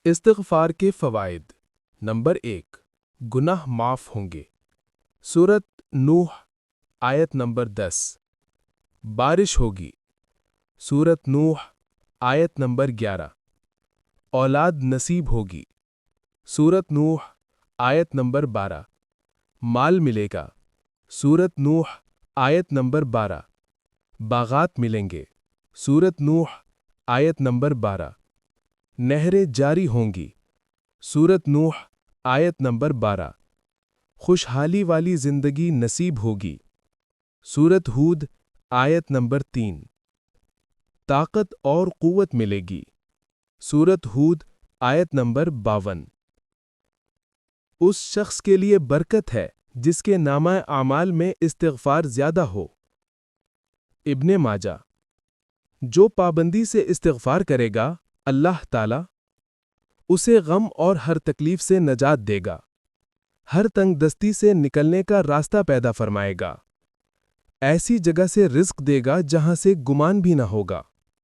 استغفار کے فوائد۔ نمبر 1، گناہ معاف ہوں گے۔ سورۃ نوح آیت نمبر 10۔ بارش ہوگی۔ سورۃ نوح آیت نمبر 11۔ اولاد نصیب ہوگی۔ سورۃ نوح آیت نمبر 12۔ مال ملے گا۔ سورۃ نوح آیت نمبر 12۔ باغات ملیں گے۔ سورۃ نوح آیت نمبر 12۔ نہریں جاری ہوں گی۔ سورۃ نوح آیت نمبر 12۔ خوشحالی والی زندگی نصیب ہوگی۔ سورۃ ہود آیت نمبر 3۔ طاقت اور قوت ملے گی۔ سورۃ ہود آیت نمبر 52۔ اس شخص کے لیے برکت ہے جس کے نامہ اعمال میں استغفار زیادہ ہو۔ ابن ماجہ۔ جو پابندی سے استغفار کرے گا، اللہ تعالیٰ اسے غم اور ہر تکلیف سے نجات دے گا، ہر تنگ دستی سے نکلنے کا راستہ پیدا فرمائے گا، ایسی جگہ سے رزق دے گا جہاں سے گمان بھی نہ ہوگا۔